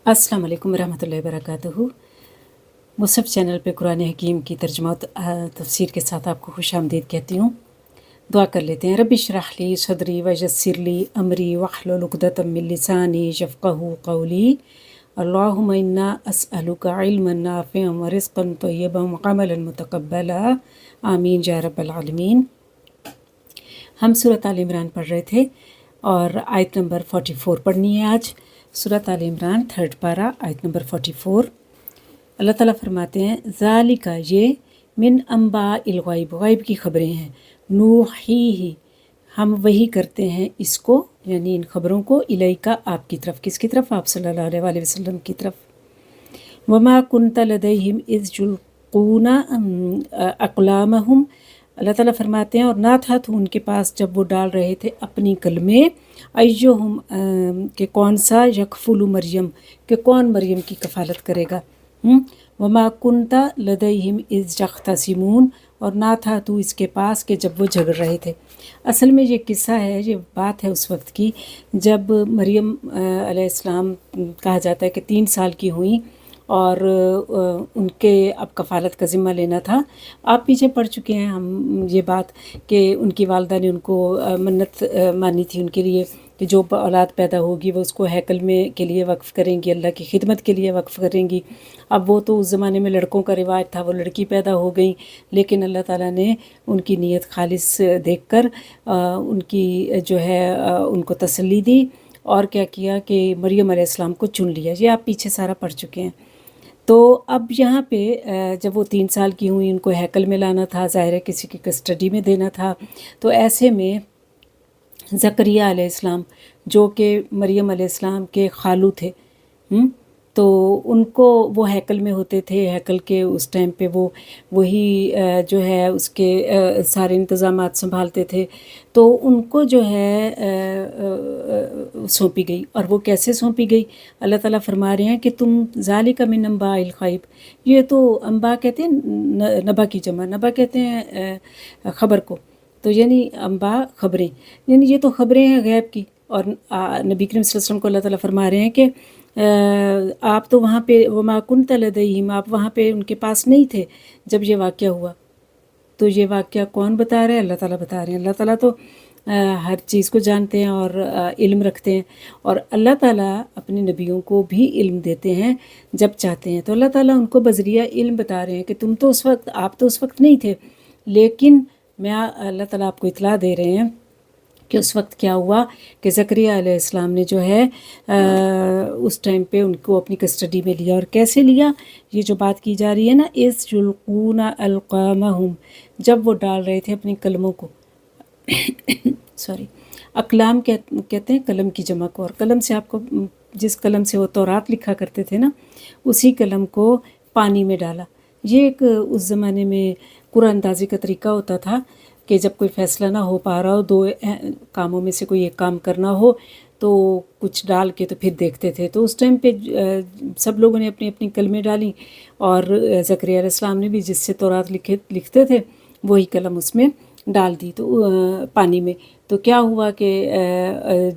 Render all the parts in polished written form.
अस्सलाम वालेकुम रहमतुल्लाहि वबरकातुहू। मुसहफ़ चैनल पे कुरान हकीम की तर्जुमा तफ़सीर के साथ आपको खुश आमदीद कहती हूँ। दुआ कर लेते हैं। रब्बि इश्रह ली सदरी वयस्सिर ली अमरी वहलुल उक़दतम मिन लिसानी यफ़क़हू क़ौली। अल्लाहुम्मा इन्ना अस्अलुका इल्मन नाफ़िअन व रिज़्क़न तय्यबन व अमलन मुतक़ब्बला आमीन या रब्बल आलमीन। हम सूरत आल इमरान पढ़ रहे थे और आयत नंबर 44 पढ़नी है आज। सूरत आल इमरान 3rd पारा आयत नंबर 44। अल्लाह ताला फरमाते हैं ज़ालिका ये मिन अम्बा इल ग़ैब, ग़ैब की खबरें हैं। नूहीही हम वही करते हैं इसको, यानी इन खबरों को, इलैका आपकी तरफ। किसकी तरफ? आप सल्लल्लाहु अलैहि वसल्लम की तरफ। वमा कुन्त लदैहिम इज़ युल्क़ूना अक़लामहुम, अल्लाह ताला फरमाते हैं और ना था तो उनके पास जब वो डाल रहे थे अपनी कलमे, अय्युहुम के कौन सा, यकफुलु मरियम के कौन मरियम की कफ़ालत करेगा। वमा कुन्ता लदैहिम इज़ यख्तसिमून, और ना था तू इसके पास कि जब वो झगड़ रहे थे। असल में ये किस्सा है, ये बात है उस वक्त की जब मरियम अलैहिस्सलाम कहा जाता है कि 3 साल की हुई और उनके अब कफ़ालत का ज़िम्मा लेना था। आप पीछे पढ़ चुके हैं हम ये बात कि उनकी वालदा ने उनको मन्नत मानी थी उनके लिए कि जो औलाद पैदा होगी वो उसको हैकल में के लिए वक्फ़ करेंगी, अल्लाह की खिदमत के लिए वक्फ़ करेंगी। अब वो तो उस ज़माने में लड़कों का रिवाज था, वो लड़की पैदा हो गई, लेकिन अल्लाह ताला ने उनकी नीयत खालिस देखकर उनकी जो है उनको तसल्ली दी और क्या किया कि मरियम अलैहिस्सलाम को चुन लिया। ये आप पीछे सारा पढ़ चुके हैं। तो अब यहाँ पे जब वो 3 साल की हुई, उनको हैकल में लाना था, ज़ाहिर है किसी की कस्टडी में देना था। तो ऐसे में ज़करिया अलैहिस्सलाम जो कि मरियम अलैहिस्सलाम के खालू थे, तो उनको वो हैकल में होते थे। हैकल के उस टाइम पे वो वही जो है उसके सारे इंतज़ामात संभालते थे। तो उनको जो है सौंपी गई। और वो कैसे सौंपी गई? अल्लाह ताला फरमा रहे हैं कि तुम ज़ालिका मिन अम्बाइल ग़ैब, ये तो अम्बा कहते हैं नबा की जमा, नबा कहते हैं ख़बर को, तो यानी अम्बा खबरें, यानी ये तो खबरें हैं गैब की। और नबी करीम सल्लल्लाहु अलैहि वसल्लम को अल्लाह ताला फरमा रहे हैं कि आप तो वहाँ पे वमा कुन्त लदैहिम, आप वहाँ पे उनके पास नहीं थे जब ये वाक़या हुआ। तो ये वाक़या कौन बता रहा है? अल्लाह ताला बता रहे हैं। अल्लाह ताला तो हर चीज़ को जानते हैं और इल्म रखते हैं, और अल्लाह ताला अपने नबियों को भी इल्म देते हैं जब चाहते हैं। तो अल्लाह ताला उनको बज़रिया इल्म बता रहे हैं कि तुम तो उस वक्त, आप तो उस वक्त नहीं थे, लेकिन मैं अल्लाह ताला आपको इतला दे रहे हैं कि उस वक्त क्या हुआ कि ज़करिया अलैहिस्सलाम ने जो है उस टाइम पे उनको अपनी कस्टडी में लिया। और कैसे लिया? ये जो बात की जा रही है ना, इस युल्क़ूना अलक़ामहुम, जब वो डाल रहे थे अपनी कलमों को सॉरी, अकलाम कहते हैं कलम की जमा को। और कलम से आपको, जिस कलम से वो तौरात लिखा करते थे ना, उसी कलम को पानी में डाला। ये एक उस ज़माने में कुरानंदाज़ी का तरीका होता था कि जब कोई फ़ैसला ना हो पा रहा हो, 2 कामों में से कोई एक काम करना हो, तो कुछ डाल के तो फिर देखते थे। तो उस टाइम पे सब लोगों ने अपनी अपनी कलमें डाली, और ज़करिया अलैहिस्सलाम ने भी जिससे तौरात लिखते थे वही कलम उसमें डाल दी, तो पानी में। तो क्या हुआ कि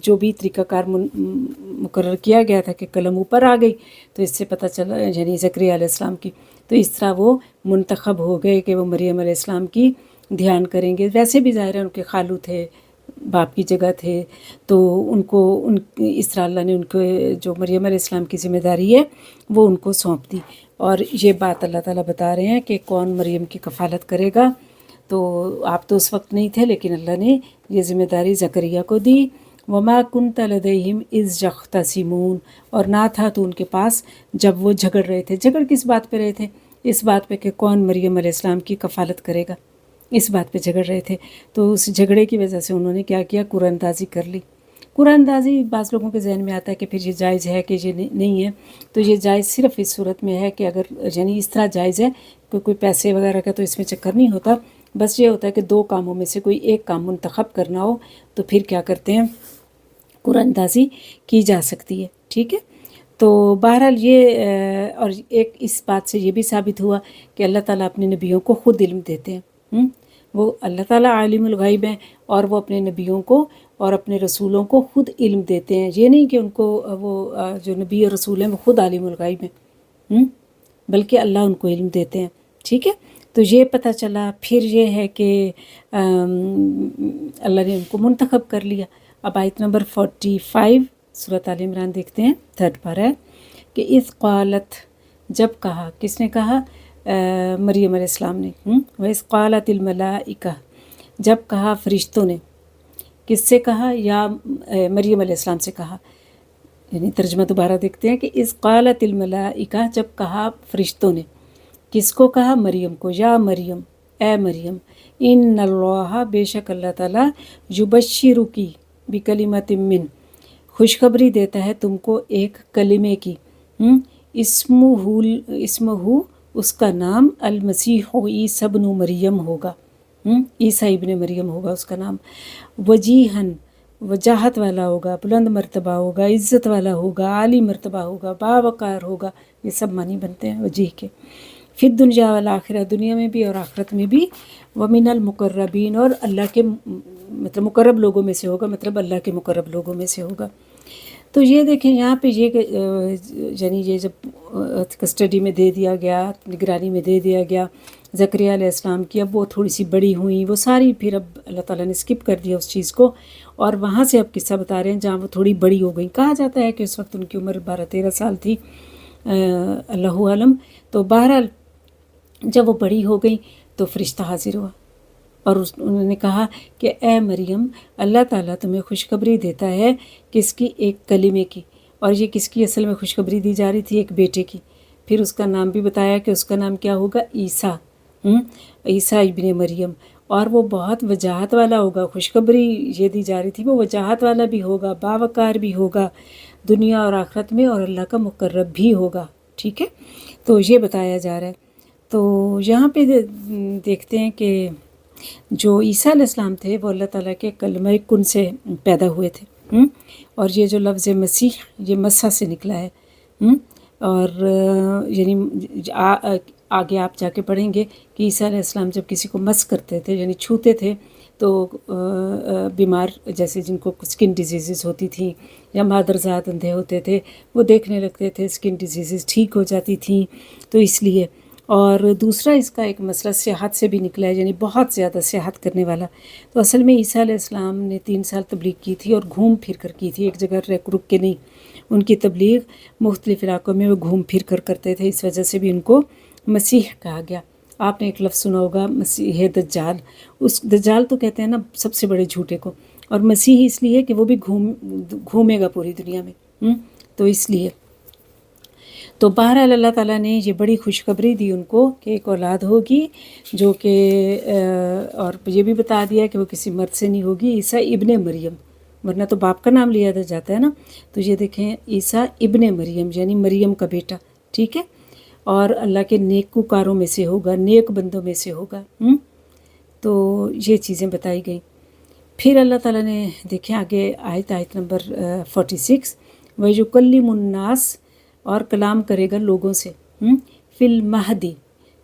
जो भी तरीक़ाकार मुकर्रर किया गया था कि कलम ऊपर आ गई, तो इससे पता चला, यानी ज़करिया अलैहिस्सलाम की, तो इस तरह वो मुंतखब हो गए कि वो मरियम अलैहिस्सलाम की ध्यान करेंगे। वैसे भी ज़ाहिर है उनके खालू थे, बाप की जगह थे, तो उनको इस तरह अल्लाह ने उनको जो मरियम अलैहिस्सलाम की ज़िम्मेदारी है वो उनको सौंप दी। और ये बात अल्लाह ताला बता रहे हैं कि कौन मरियम की कफ़ालत करेगा। तो आप तो उस वक्त नहीं थे, लेकिन अल्लाह ने ये ज़िम्मेदारी ज़करिया को दी। वमा कुन्त लदैहिम इज़ यख्तसिमून, और ना था तो उनके पास जब वो झगड़ रहे थे। झगड़ किस बात पे रहे थे? इस बात पे कि कौन मरियम अलैहिस्सलाम की कफ़ालत करेगा, इस बात पे झगड़ रहे थे। तो उस झगड़े की वजह से उन्होंने क्या किया? कुरानंदाज़ी कर ली। कुरानंदाज़ी बाज़ लोगों के जहन में आता है कि फिर ये जायज़ है कि ये नहीं है। तो ये जायज़ सिर्फ़ इस सूरत में है कि अगर, यानी इस तरह जायज़ है कि कोई पैसे वगैरह का तो इसमें चक्कर नहीं होता। बस ये होता है कि 2 कामों में से कोई एक काम मुंतखब करना हो, तो फिर क्या करते हैं, कुरानंदाज़ी की जा सकती है। ठीक है। तो बहरहाल ये और एक इस बात से ये भी साबित हुआ कि अल्लाह ताला अपने नबियों को ख़ुद इल्म देते हैं। وہ اللہ ताला आलिमुल गैब हैं اور वो अपने नबियों को और अपने रसूलों को खुद इल्म देते हैं। ये नहीं कि उनको वो जो नबी और रसूल हैं वो खुद आलिमुल गैब हैं, बल्कि अल्लाह उनको इल्म देते हैं। ठीक है, तो ये पता चला। फिर ये है कि अल्लाह ने उनको मुंतखब कर लिया। अब आयत नंबर 45 सूरत आल इमरान देखते हैं, 3rd पारा है कि इस क़ालत, जब कहा, किसने कहा? मरियम अलैहिस्सलाम ने। व इस क़ालतिल मलाइका, जब कहा फरिश्तों ने। किससे कहा? या मरियम अलैहिस्सलाम से कहा। यानी तर्जुमा दोबारा देखते हैं कि इस क़ालतिल मलाइका, जब कहा फरिश्तों ने। किसको कहा? मरियम को। या मरियम, ए मरियम, इन्नल्लाह, बेशक अल्लाह ताला, युबश्शिरुकी बिकलिमतिम मिन, खुशखबरी देता है तुमको एक कलिमे की। इस्मुहु, उसका नाम, अल मसीह ईसा इब्न मरियम होगा। ईसा इब्न मरियम होगा उसका नाम। वजीहन, वजाहत वाला होगा, बुलंद मर्तबा होगा, इज़्ज़त वाला होगा, आली मर्तबा होगा, बावकार होगा। ये सब मानी बनते हैं वजीह के। फिर दुनिया वाल आखिरत, दुनिया में भी और आखिरत में भी। वमिनल मुकर्रबीन, और अल्लाह के मतलब मुकर्रब लोगों में से होगा, मतलब अल्लाह के मुकर्रब लोगों में से होगा। तो ये देखें यहाँ पे ये यानी ये जब कस्टडी में दे दिया गया, निगरानी में दे दिया गया ज़करिया अलैहिस्सलाम की, अब वो थोड़ी सी बड़ी हुई, वो सारी फिर अब अल्लाह ताला ने स्किप कर दिया उस चीज़ को, और वहाँ से अब किस्सा बता रहे हैं जहाँ वो थोड़ी बड़ी हो गई। कहा जाता है कि उस वक्त उनकी उम्र 12-13 साल थी, अल्लाहु आलम। तो बहरहाल जब वो बड़ी हो गई तो फरिश्ता हाजिर हुआ और उन्होंने कहा कि ए मरियम, अल्लाह ताला तुम्हें खुशखबरी देता है किसकी? एक कलिमे की। और ये किसकी असल में खुशखबरी दी जा रही थी? एक बेटे की। फिर उसका नाम भी बताया कि उसका नाम क्या होगा? ईसा, ईसा इब्ने मरियम। और वो बहुत वजाहत वाला होगा। खुशखबरी ये दी जा रही थी, वो वजाहत वाला भी होगा, बावकार भी होगा दुनिया और आखिरत में, और अल्लाह का मुकर्रब भी होगा। ठीक है, तो ये बताया जा रहा है। तो यहाँ पे देखते हैं कि जो ईसा अलैहिस्सलाम थे वो अल्लाह ताला के कलमा कुन से पैदा हुए थे। और ये जो लफ्ज़ मसीह, ये मसा से निकला है। और यानी आगे आप जाके पढ़ेंगे कि ईसा अलैहिस्सलाम जब किसी को मस करते थे, यानी छूते थे, तो बीमार, जैसे जिनको स्किन डिजीज़ होती थी या मादरजात अंधे होते थे, वो देखने लगते थे, स्किन डिजीज़ ठीक हो जाती थी। तो इसलिए, और दूसरा इसका एक मसला सियाहत से भी निकला है, यानी बहुत ज़्यादा सियाहत करने वाला। तो असल में ईसा अलैहिस्सलाम ने 3 साल तबलीग की थी और घूम फिर कर की थी, एक जगह रुक के नहीं। उनकी तबलीग मुख्तलिफ़ इलाक़ों में वो घूम फिर कर करते थे, इस वजह से भी उनको मसीह कहा गया। आपने एक लफ्ज़ सुना होगा, मसीह दज्जाल। उस दज्जाल तो कहते हैं ना सबसे बड़े झूठे को, और मसीह इसलिए कि वो भी घूमेगा पूरी दुनिया में। तो इसलिए तो बहरहाल अल्लाह ताला ने ये बड़ी खुशखबरी दी उनको कि एक औलाद होगी, जो कि और ये भी बता दिया कि वो किसी मर्द से नहीं होगी, ईसा इब्ने मरियम, वरना तो बाप का नाम लिया जाता है ना। तो ये देखें, ईसा इब्ने मरियम यानी मरियम का बेटा। ठीक है, और अल्लाह के नेककारों में से होगा, नेक बंदों में से होगा। तो ये चीज़ें बताई गई। फिर अल्लाह ताला ने देखें आगे आयत नंबर 46, वयुकल्लिमुन्नास, और कलाम करेगा लोगों से। फिल महदी,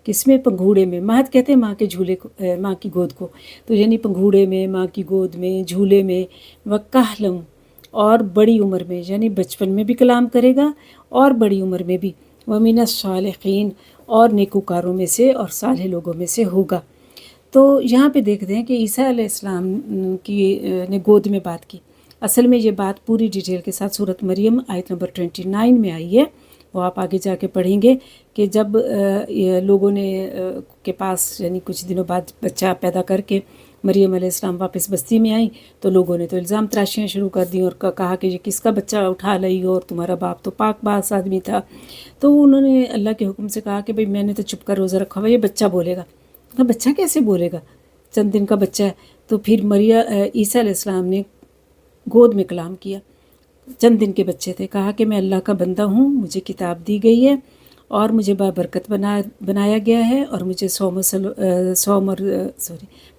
किसमें? पंघूड़े में। महद कहते हैं माँ के झूले को, माँ की गोद को। तो यानी पंघूड़े में, माँ की गोद में, झूले में। वकाहलम, और बड़ी उम्र में, यानी बचपन में भी कलाम करेगा और बड़ी उम्र में भी। वमिनस सालिहीन, और नेककारों में से और साले लोगों में से होगा। तो यहाँ पे देखते हैं कि ईसा अलैहिस्सलाम की ने गोद में बात की। असल में ये बात पूरी डिटेल के साथ सूरत मरियम आयत नंबर 29 में आई है, वो आप आगे जाके पढ़ेंगे कि जब लोगों ने के पास यानी कुछ दिनों बाद बच्चा पैदा करके मरियम अलैहिस्सलाम वापस बस्ती में आई, तो लोगों ने तो इल्ज़ाम तराशियाँ शुरू कर दी और कहा कि ये किसका बच्चा उठा लाई हो, और तुम्हारा बाप तो पाक बास आदमी था। तो उन्होंने अल्लाह के हुक्म से कहा कि भाई मैंने तो चुप कर रोज़ा रखा हुआ, ये बच्चा बोलेगा। तो बच्चा कैसे बोलेगा, चंद दिन का बच्चा है। तो फिर ईसा अलैहिस्सलाम ने गोद में कलाम किया, चंद दिन के बच्चे थे। कहा कि मैं अल्लाह का बंदा हूँ, मुझे किताब दी गई है और मुझे बाबरकत बनाया गया है, और मुझे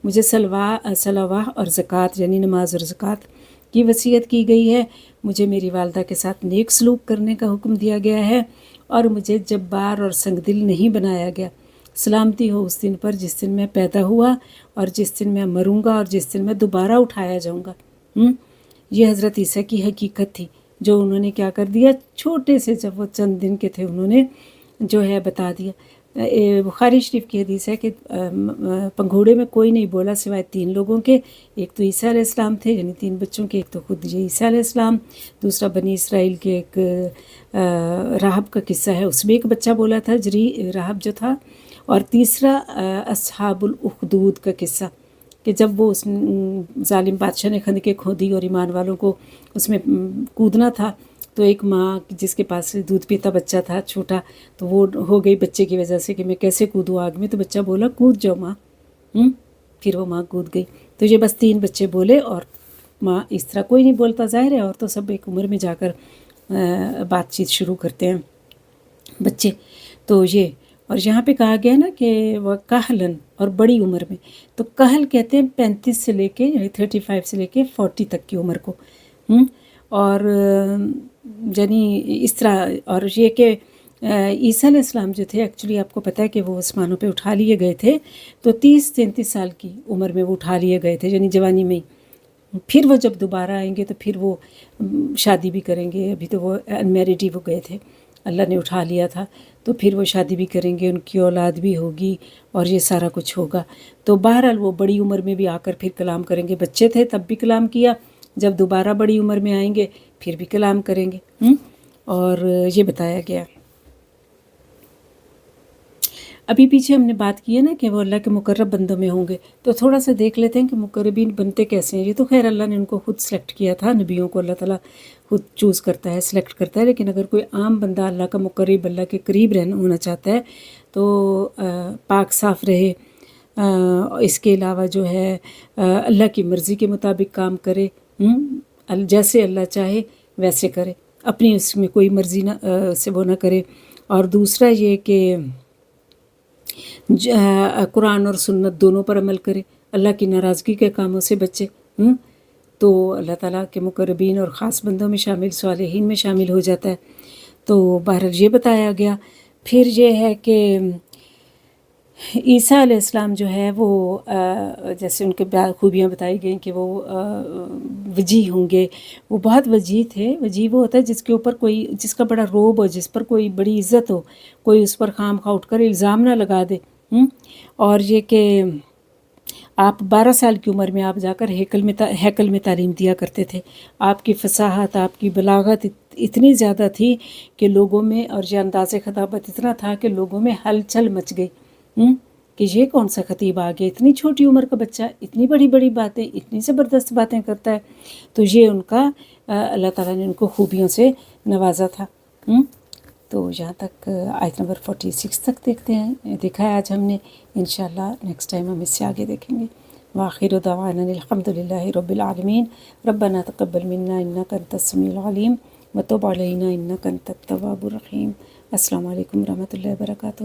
मुझे सलवाह और ज़कात यानी नमाज और ज़कात की वसीयत की गई है। मुझे मेरी वालदा के साथ नेक सलूक करने का हुक्म दिया गया है, और मुझे जब्बार और संगदिल नहीं बनाया गया। سلامتی ہو اس دن پر جس دن میں پیدا ہوا اور جس دن میں مروں گا اور جس دن میں دوبارہ اٹھایا جاؤں گا۔ یہ حضرت عیسیٰ کی حقیقت تھی جو انہوں نے کیا کر دیا، چھوٹے سے جب وہ چند دن کے تھے انہوں نے جو ہے بتا دیا۔ بخاری شریف کی حدیث ہے کہ پنگھوڑے میں کوئی نہیں بولا سوائے 3 لوگوں کے، ایک تو عیسیٰ علیہ السلام تھے یعنی 3 بچوں کے، ایک تو خود یہ عیسیٰ علیہ السلام، دوسرا بنی اسرائیل کے ایک راہب کا قصہ ہے، اس میں ایک بچہ بولا تھا راہب جو تھا، اور تیسرا اصحاب الاخدود کا قصہ کہ جب وہ اس ظالم بادشاہ نے خندقیں کھودی اور ایمان والوں کو اس میں کودنا تھا، تو ایک ماں جس کے پاس دودھ پیتا بچہ تھا چھوٹا، تو وہ ہو گئی بچے کی وجہ سے کہ میں کیسے کودوں آگ میں، تو بچہ بولا کود جاؤ ماں، پھر وہ ماں کود گئی۔ تو یہ بس 3 بچے بولے اور ماں، اس طرح کوئی نہیں بولتا ظاہر ہے، اور تو سب ایک عمر میں جا کر بات چیت شروع کرتے ہیں بچے۔ تو یہ اور یہاں پہ کہا گیا نا کہ وہ کہلن اور بڑی عمر میں، تو کہل کہتے ہیں 35 سے لے کے یعنی 35 سے لے کے 40 تک کی عمر کو، اور یعنی اس طرح، اور یہ کہ عیسیٰ علیہ السلام جو تھے ایکچولی آپ کو پتہ ہے کہ وہ آسمانوں پہ اٹھا لیے گئے تھے، تو 30-33 سال کی عمر میں وہ اٹھا لیے گئے تھے یعنی جوانی میں ہی۔ پھر وہ جب دوبارہ آئیں گے تو پھر وہ شادی بھی کریں گے، ابھی تو وہ انمیرڈ ہی وہ گئے تھے، اللہ نے اٹھا لیا تھا، تو پھر وہ شادی بھی کریں گے، ان کی اولاد بھی ہوگی اور یہ سارا کچھ ہوگا۔ تو بہرحال وہ بڑی عمر میں بھی آ کر پھر کلام کریں گے، بچے تھے تب بھی کلام کیا، جب دوبارہ بڑی عمر میں آئیں گے پھر بھی کلام کریں گے، اور یہ بتایا گیا۔ ابھی پیچھے ہم نے بات کی ہے نا کہ وہ اللہ کے مقرب بندوں میں ہوں گے، تو تھوڑا سا دیکھ لیتے ہیں کہ مقربین بنتے کیسے ہیں۔ یہ تو خیر اللہ نے ان کو خود سلیکٹ کیا تھا، نبیوں کو اللہ تعالیٰ خود چوز کرتا ہے، سلیکٹ کرتا ہے، لیکن اگر کوئی عام بندہ اللہ کا مقرب، اللہ کے قریب ہونا چاہتا ہے تو پاک صاف رہے، اس کے علاوہ جو ہے اللہ کی مرضی کے مطابق کام کرے، جیسے اللہ چاہے ویسے کرے، اپنی اس میں کوئی مرضی سے وہ نہ کرے۔ اور دوسرا یہ کہ قرآن اور سنت دونوں پر عمل کرے، اللہ کی ناراضگی کے کاموں سے بچے، تو اللہ تعالیٰ کے مقربین اور خاص بندوں میں شامل، صالحین میں شامل ہو جاتا ہے۔ تو بہرحال یہ بتایا گیا۔ پھر یہ ہے کہ عیسیٰ علیہ السلام جو ہے وہ جیسے ان کے خوبیاں بتائی گئیں کہ وہ وجیح ہوں گے، وہ بہت وجیح تھے۔ وجیح وہ ہوتا ہے جس کے اوپر کوئی، جس کا بڑا روب ہو، جس پر کوئی بڑی عزت ہو، کوئی اس پر خام خواہ اٹھ کر الزام نہ لگا دے۔ اور یہ کہ آپ 12 سال کی عمر میں آپ جا کر ہیکل میں تعلیم دیا کرتے تھے، آپ کی فصاحت، آپ کی بلاغت اتنی زیادہ تھی کہ لوگوں میں، اور یہ انداز خطابت اتنا تھا کہ لوگوں میں ہلچل مچ گئی کہ یہ کون سا خطیب آ گیا، اتنی چھوٹی عمر کا بچہ اتنی بڑی بڑی باتیں، اتنی زبردست باتیں کرتا ہے۔ تو یہ ان کا اللہ تعالیٰ نے ان کو خوبیوں سے نوازا تھا۔ تو یہاں تک آیت نمبر 46 تک دیکھا ہے آج ہم نے، انشاءاللہ نیکسٹ ٹائم ہم اس سے آگے دیکھیں گے۔ وآخر دعوانا الحمدللہ رب العالمین، ربنا تقبل منا انک انت السمیع العلیم وتب علینا انک انت التواب الرحیم۔ السلام علیکم ورحمۃ اللہ وبرکاتہ۔